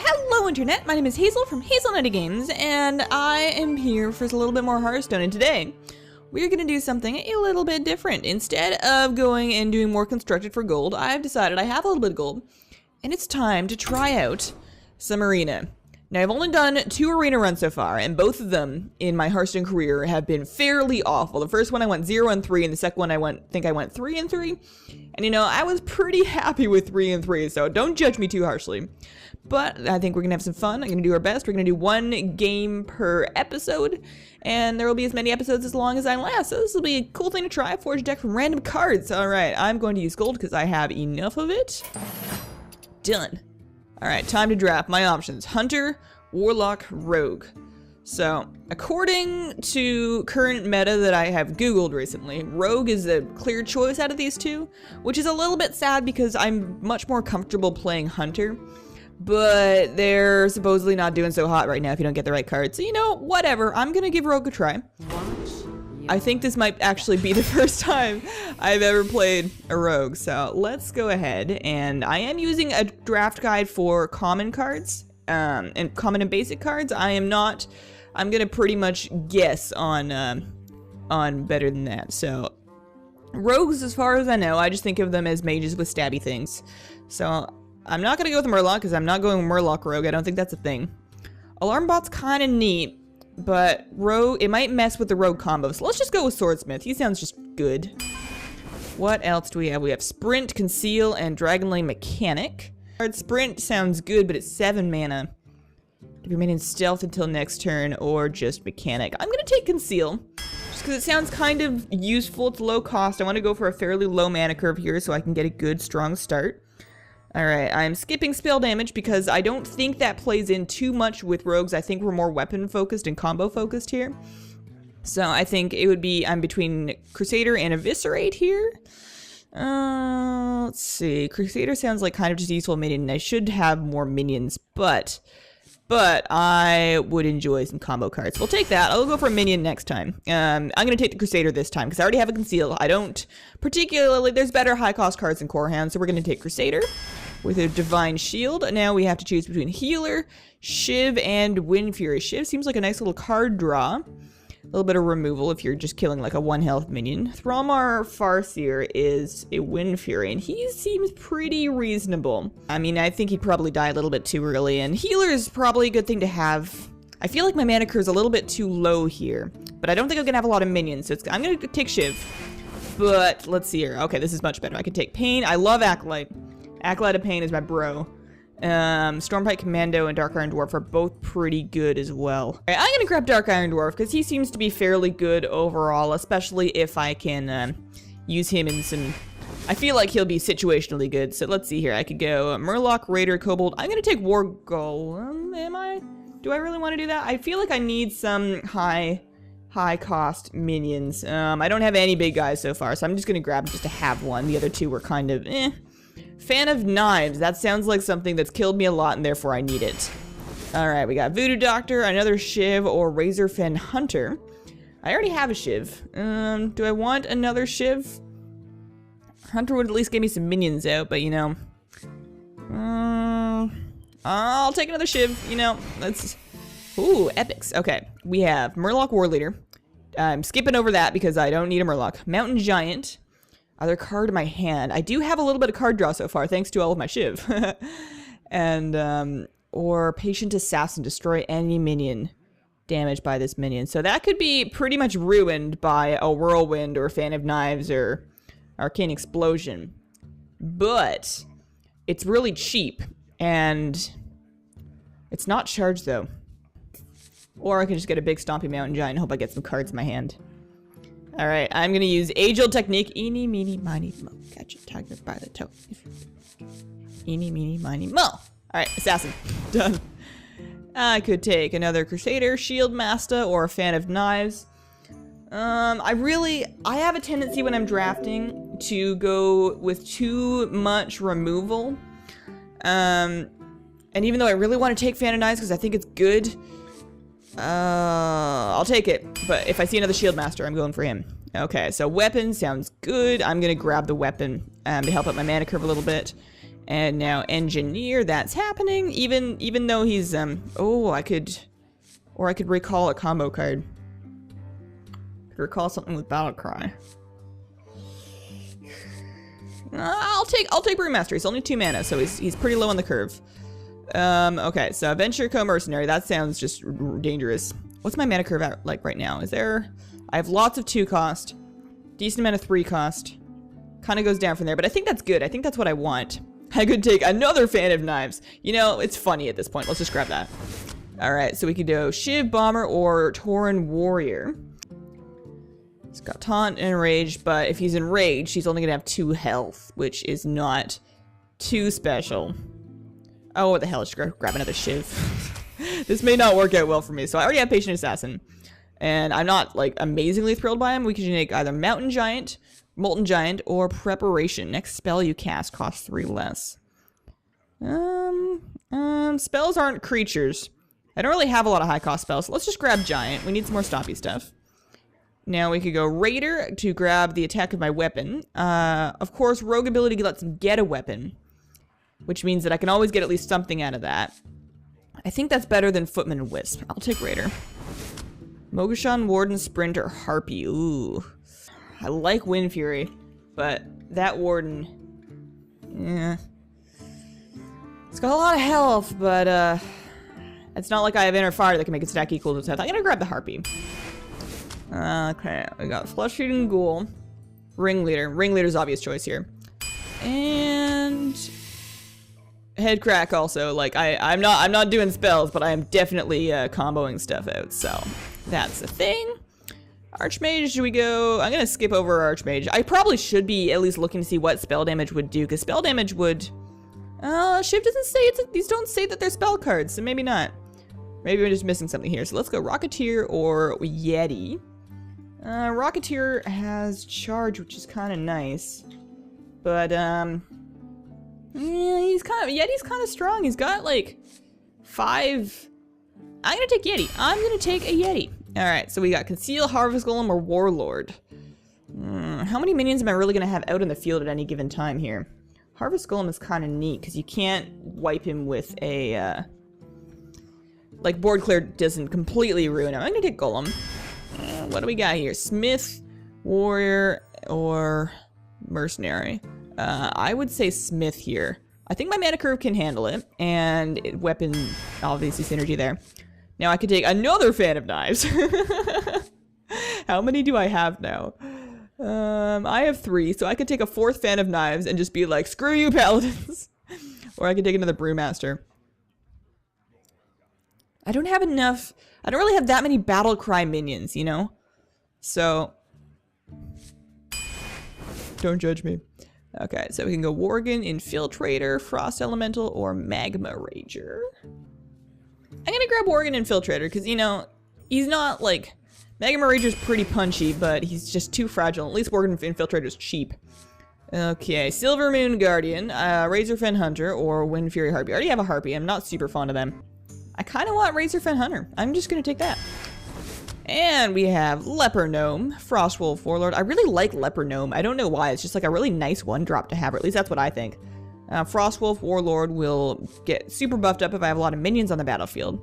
Hello Internet, my name is Hazel from Hazel Games, and I am here for a little bit more Hearthstone, and today we're going to do something a little bit different. Instead of going and doing more constructed for gold, I've decided I have a little bit of gold, and it's time to try out some arena. Now, I've only done 2 arena runs so far, and both of them in my Hearthstone career have been fairly awful. The first one I went 0-3, and the second one I went 3-3. And you know, I was pretty happy with 3-3, so don't judge me too harshly. But I think we're gonna have some fun. I'm gonna do our best. We're gonna do 1 game per episode, and there will be as many episodes as long as I last. So this will be a cool thing to try. Forge a deck from random cards. All right, I'm going to use gold because I have enough of it. Done. All right, time to draft my options. Hunter, Warlock, Rogue. So, according to current meta that I have Googled recently, Rogue is a clear choice out of these 2, which is a little bit sad because I'm much more comfortable playing Hunter, but they're supposedly not doing so hot right now if you don't get the right card. So, you know, whatever. I'm gonna give Rogue a try. I think this might actually be the first time I've ever played a Rogue, so let's go ahead. And I am using a draft guide for common cards, and common and basic cards. I'm gonna pretty much guess on better than that. So, Rogues, as far as I know, I just think of them as mages with stabby things. So, I'm not gonna go with Murloc, because I'm not going with Murloc Rogue. I don't think that's a thing. Alarm Bot's kind of neat. But Rogue, it might mess with the Rogue combo, so let's just go with Swordsmith. He sounds just good. What else do we have? We have Sprint, Conceal, and Dragon Lane Mechanic. Sprint sounds good, but it's 7 mana. If you're in Stealth until next turn, or just Mechanic. I'm gonna take Conceal, just because it sounds kind of useful. It's low cost. I want to go for a fairly low mana curve here so I can get a good, strong start. Alright, I'm skipping spell damage because I don't think that plays in too much with rogues. I think we're more weapon focused and combo focused here. So I think it would be, I'm between Crusader and Eviscerate here. Let's see. Crusader sounds like kind of just useful minion. I should have more minions, but I would enjoy some combo cards. We'll take that. I'll go for a minion next time. I'm going to take the Crusader this time because I already have a Conceal. I don't particularly, there's better high cost cards in Core Hand, so we're going to take Crusader with a Divine Shield. Now we have to choose between Healer, Shiv, and Wind Fury. Shiv seems like a nice little card draw. A little bit of removal if you're just killing like a 1 health minion. Thrallmar Farseer is a Wind Fury, and he seems pretty reasonable. I mean, I think he'd probably die a little bit too early, and Healer is probably a good thing to have. I feel like my mana curve is a little bit too low here, but I don't think I'm gonna have a lot of minions, so I'm gonna take Shiv. But let's see here. Okay, this is much better. I can take Pain. I love Acolyte. Acolyte of Pain is my bro. Stormpike Commando and Dark Iron Dwarf are both pretty good as well. Right, I'm gonna grab Dark Iron Dwarf because he seems to be fairly good overall, especially if I can use him in some... I feel like he'll be situationally good, so let's see here. I could go Murloc, Raider, Kobold. I'm gonna take War Golem, am I? Do I really want to do that? I feel like I need some high cost minions. I don't have any big guys so far, so I'm just gonna grab just to have one. The other 2 were kind of eh. Fan of Knives. That sounds like something that's killed me a lot, and therefore I need it. Alright, we got Voodoo Doctor, another Shiv, or Razorfen Hunter. I already have a Shiv. Do I want another Shiv? Hunter would at least give me some minions out, but you know. I'll take another Shiv, you know. Let's... Ooh, epics. Okay, we have Murloc War Leader. I'm skipping over that because I don't need a Murloc. Mountain Giant. Other card in my hand. I do have a little bit of card draw so far, thanks to all of my Shiv. And, or Patient Assassin, destroy any minion damaged by this minion. So that could be pretty much ruined by a Whirlwind or Fan of Knives or Arcane Explosion. But it's really cheap, and it's not charged though. Or I can just get a big Stompy Mountain Giant and hope I get some cards in my hand. Alright, I'm gonna use Age-Old Technique. Eeny, meeny, miny, mo. Catch a tiger by the toe. Eeny, meeny, miny, mo. Alright, Assassin. Done. I could take another Crusader, Shield Master, or a Fan of Knives. I have a tendency when I'm drafting to go with too much removal. And even though I really want to take Fan of Knives because I think it's good, I'll take it, but if I see another Shield Master, I'm going for him. Okay, so weapon sounds good. I'm gonna grab the weapon to help out my mana curve a little bit. And now engineer, that's happening. Even though he's oh, I could recall a combo card. Could recall something with battle cry. I'll take Brewmaster. He's only 2 mana, so he's pretty low on the curve. Okay, so Adventure Co-Mercenary, that sounds just dangerous. What's my mana curve at, like, right now? I have lots of 2 cost, decent amount of 3 cost. Kind of goes down from there, but I think that's good. I think that's what I want. I could take another Fan of Knives. You know, it's funny at this point. Let's just grab that. Alright, so we could do Shiv Bomber or Tauren Warrior. He's got Taunt and Enraged, but if he's enraged, he's only gonna have 2 health, which is not too special. Oh, what the hell? Just grab another Shiv. This may not work out well for me. So I already have Patient Assassin, and I'm not, like, amazingly thrilled by him. We can make either Mountain Giant, Molten Giant, or Preparation. Next spell you cast costs 3 less. Spells aren't creatures. I don't really have a lot of high cost spells, so let's just grab Giant. We need some more stoppy stuff. Now we could go Raider to grab the attack of my weapon. Of course, Rogue ability lets him get a weapon, which means that I can always get at least something out of that. I think that's better than Footman and Wisp. I'll take Raider. Mogashan, Warden, Sprinter, Harpy. Ooh. I like Wind Fury, but that Warden, yeah. It's got a lot of health, but it's not like I have Inner Fire that can make its attack equal to its health. I'm gonna grab the Harpy. Okay, we got Flesh Eating Ghoul, Ringleader. Ringleader's obvious choice here. And Head Crack also. Like, I'm not doing spells, but I am definitely comboing stuff out, so that's the thing. Archmage, should we go? I'm gonna skip over Archmage. I probably should be at least looking to see what spell damage would do, because spell damage would... Shiv doesn't say these don't say that they're spell cards, so maybe not. Maybe I'm just missing something here. So let's go Rocketeer or Yeti. Rocketeer has Charge, which is kind of nice. But, yeah, Yeti's kind of strong. He's got, like, 5... I'm gonna take Yeti. I'm gonna take a Yeti. Alright, so we got Conceal, Harvest Golem, or Warlord. How many minions am I really gonna have out in the field at any given time here? Harvest Golem is kind of neat, because you can't wipe him with a, like, board clear doesn't completely ruin him. I'm gonna take Golem. What do we got here? Smith, Warrior, or Mercenary? I would say Smith here. I think my mana curve can handle it, and weapon, obviously, synergy there. Now I could take another Fan of Knives. How many do I have now? I have 3, so I could take a 4th Fan of Knives and just be like, screw you, Paladins. Or I could take another Brewmaster. I don't have enough. I don't really have that many Battle Cry minions, you know? So, don't judge me. Okay, so we can go Worgen, Infiltrator, Frost Elemental, or Magma Rager. I'm gonna grab Worgen Infiltrator, because, you know, he's not, like... Magma Rager's pretty punchy, but he's just too fragile. At least Worgen Infiltrator's cheap. Okay, Silver Moon Guardian, Razorfen Hunter, or Wind Fury Harpy. I already have a Harpy. I'm not super fond of them. I kind of want Razorfen Hunter. I'm just gonna take that. And we have Leper Gnome, Frostwolf Warlord. I really like Leper Gnome. I don't know why. It's just like a really nice 1-drop to have, or at least that's what I think. Frostwolf Warlord will get super buffed up if I have a lot of minions on the battlefield.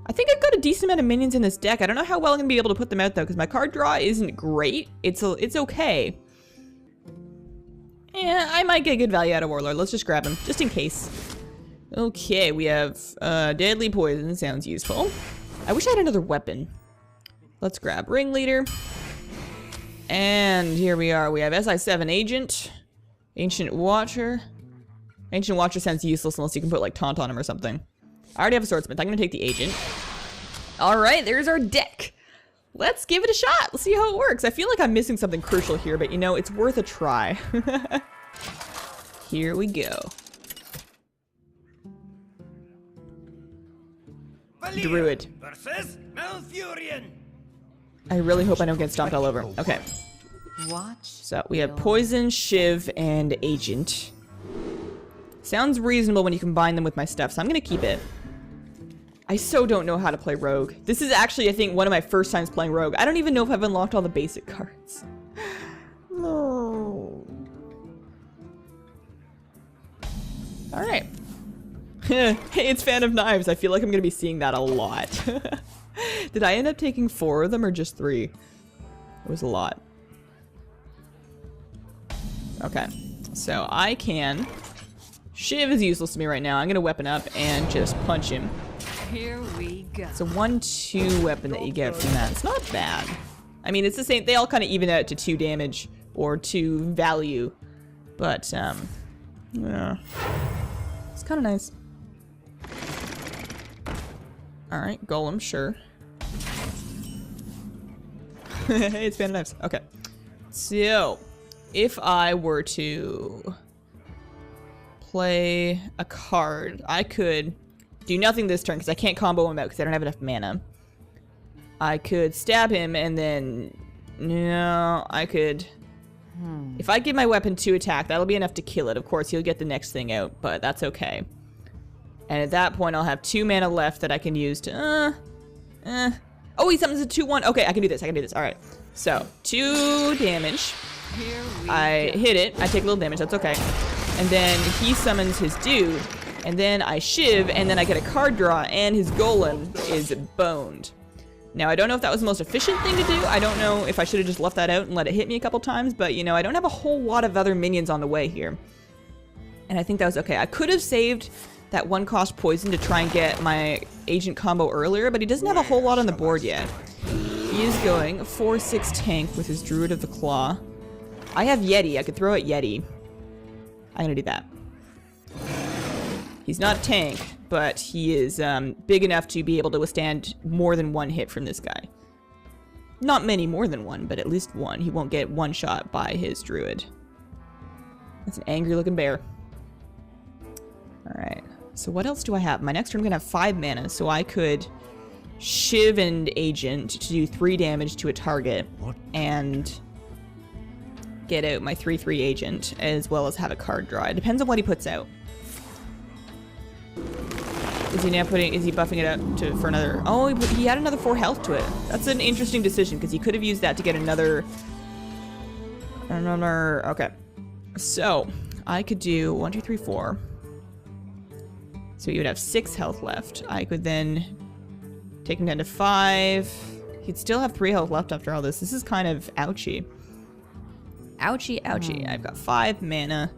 I think I've got a decent amount of minions in this deck. I don't know how well I'm going to be able to put them out, though, because my card draw isn't great. It's okay. Yeah, I might get good value out of Warlord. Let's just grab him, just in case. Okay, we have Deadly Poison. Sounds useful. I wish I had another weapon. Let's grab Ringleader. And here we are. We have SI7 Agent. Ancient Watcher. Ancient Watcher sounds useless unless you can put, like, Taunt on him or something. I already have a Swordsmith. I'm going to take the Agent. Alright, there's our deck. Let's give it a shot. Let's see how it works. I feel like I'm missing something crucial here, but, you know, it's worth a try. Here we go. Druid. Versus Malfurion. I really hope I don't get stomped all over. Okay. So we have Poison, Shiv, and Agent. Sounds reasonable when you combine them with my stuff, so I'm gonna keep it. I so don't know how to play Rogue. This is actually, I think, one of my first times playing Rogue. I don't even know if I've unlocked all the basic cards. No. All right. Hey, it's Fan of Knives. I feel like I'm gonna be seeing that a lot. Did I end up taking 4 of them or just 3? It was a lot. Okay, so I can... Shiv is useless to me right now. I'm gonna weapon up and just punch him. Here we go. It's a 1-2 weapon that you get from that. It's not bad. I mean, it's the same. They all kind of even out to 2 damage or 2 value, but yeah, it's kind of nice. All right, Golem, sure. Hey, it's Fan of Knives. Okay, so if I were to play a card, I could do nothing this turn because I can't combo him out because I don't have enough mana. I could stab him and then... No, I could... If I give my weapon 2 attack, that'll be enough to kill it. Of course, he'll get the next thing out, but that's okay. And at that point, I'll have 2 mana left that I can use to... Oh, he summons a 2-1. Okay, I can do this. I can do this. All right. So, 2 damage. I hit it. I take a little damage. That's okay. And then he summons his dude. And then I shiv, and then I get a card draw, and his golem is boned. Now, I don't know if that was the most efficient thing to do. I don't know if I should have just left that out and let it hit me a couple times, but, you know, I don't have a whole lot of other minions on the way here. And I think that was okay. I could have saved that 1-cost poison to try and get my agent combo earlier, but he doesn't have a whole lot on the board yet. He is going 4-6 tank with his Druid of the Claw. I have Yeti. I could throw at Yeti. I'm gonna do that. He's not a tank, but he is big enough to be able to withstand more than 1 hit from this guy. Not many more than 1, but at least 1. He won't get 1 shot by his Druid. That's an angry looking bear. Alright, so what else do I have? My next turn I'm gonna have 5 mana, so I could Shiv and Agent to do 3 damage to a target and get out my 3/3 Agent, as well as have a card draw. It depends on what he puts out. Is he now putting, is he buffing it out to, for another, oh, he had another 4 health to it. That's an interesting decision, because he could have used that to get another, okay. So, I could do 1, 2, 3, 4. So he would have 6 health left. I could then take him down to 5. He'd still have 3 health left after all this. This is kind of ouchy. Ouchie, ouchie. I've got 5 mana.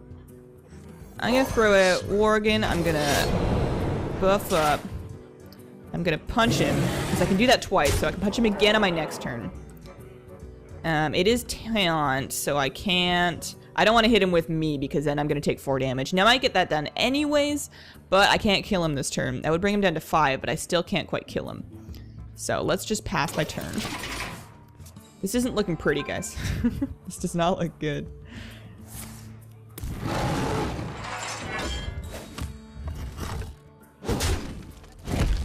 I'm gonna throw out Worgen. I'm gonna buff up. I'm gonna punch him, because I can do that twice, so I can punch him again on my next turn. It is taunt, so I can't... I don't want to hit him with me, because then I'm gonna take 4 damage. Now I might get that done anyways, but I can't kill him this turn. That would bring him down to 5, but I still can't quite kill him. So let's just pass my turn. This isn't looking pretty, guys. This does not look good.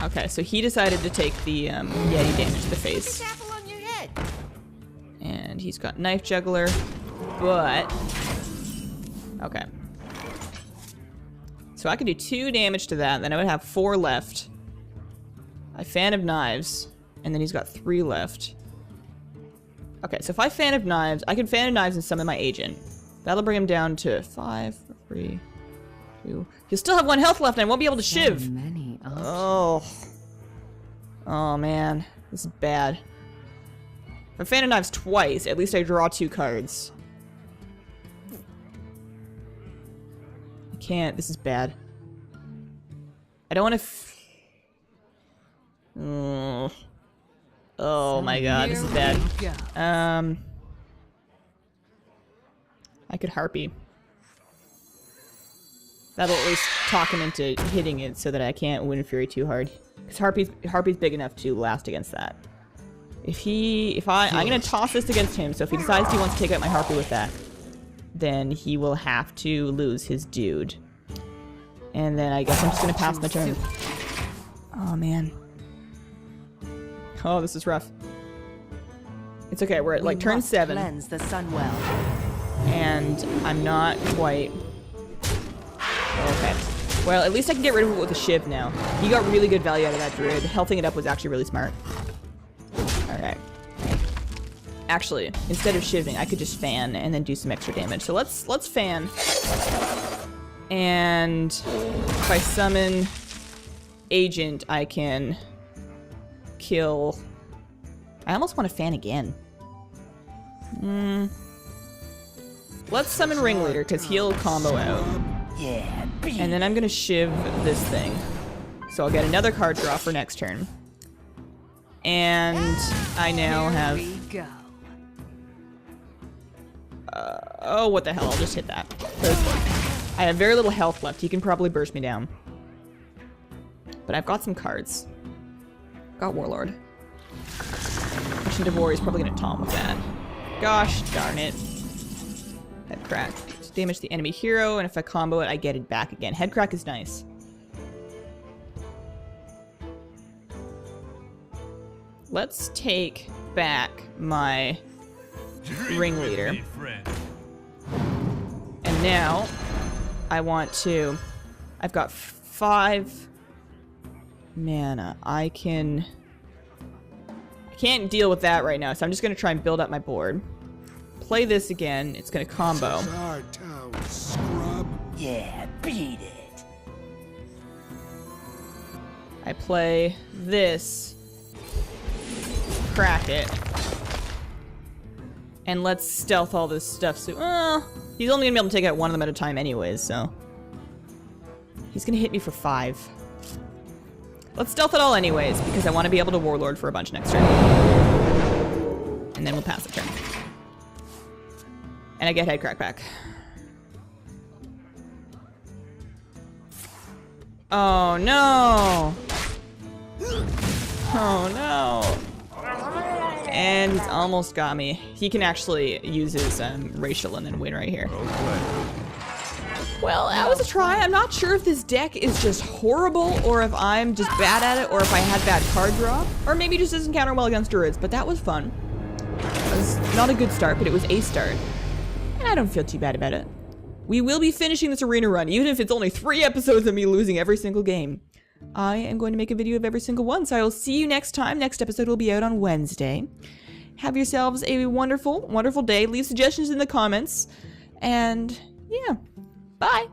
Okay, so he decided to take the Yeti damage to the face. And he's got Knife Juggler, but... Okay. So I could do 2 damage to that, then I would have 4 left. I Fan of Knives, and then he's got 3 left. Okay, so if I Fan of Knives, I can Fan of Knives and summon my agent. That'll bring him down to 5, 3, 2. He'll still have 1 health left and I won't be able to shiv. Oh. Oh man, this is bad. If I Fan of Knives twice, at least I draw 2 cards. I can't, this is bad. I don't want to... Oh my god, this is bad. I could Harpy. That'll at least talk him into hitting it so that I can't Wind Fury too hard. Because Harpy's big enough to last against that. I'm gonna toss this against him, so if he decides he wants to take out my Harpy with that, then he will have to lose his dude. And then I guess I'm just gonna pass my turn. Oh man. Oh, this is rough. It's okay, we're at like turn 7. Cleanse the sun well. And I'm not quite... Okay. Well, at least I can get rid of it with a Shiv now. He got really good value out of that Druid. Healthing it up was actually really smart. Alright. Actually, instead of shivving, I could just fan and then do some extra damage. So let's fan. And if I summon Agent, I can kill... I almost want to fan again. Let's summon Ringleader, because he'll combo out. And then I'm going to shiv this thing. So I'll get another card draw for next turn. And I now have... oh, what the hell, I'll just hit that. I have very little health left. He can probably burst me down. But I've got some cards. Got Warlord. Mission Devourer is probably going to taunt with that. Gosh darn it. Head crack. Just damage the enemy hero, and if I combo it, I get it back again. Head crack is nice. Let's take back my Ringleader. And now, I want to... I've got 5 mana. I can't deal with that right now, so I'm just going to try and build up my board. Play this again. It's going to combo. Yeah, beat it. I play this. Crack it. And let's stealth all this stuff. So, he's only going to be able to take out one of them at a time anyways, so. He's going to hit me for 5. Let's stealth it all anyways, because I want to be able to Warlord for a bunch next turn. And then we'll pass the turn. And I get head crack back. Oh no! Oh no! And he's almost got me. He can actually use his racial and then win right here. Well, that was a try. I'm not sure if this deck is just horrible, or if I'm just bad at it, or if I had bad card draw, or maybe it just doesn't counter well against druids, but that was fun. It was not a good start, but it was a start. And I don't feel too bad about it. We will be finishing this arena run, even if it's only 3 episodes of me losing every single game. I am going to make a video of every single one, so I will see you next time. Next episode will be out on Wednesday. Have yourselves a wonderful, wonderful day. Leave suggestions in the comments. And yeah, bye.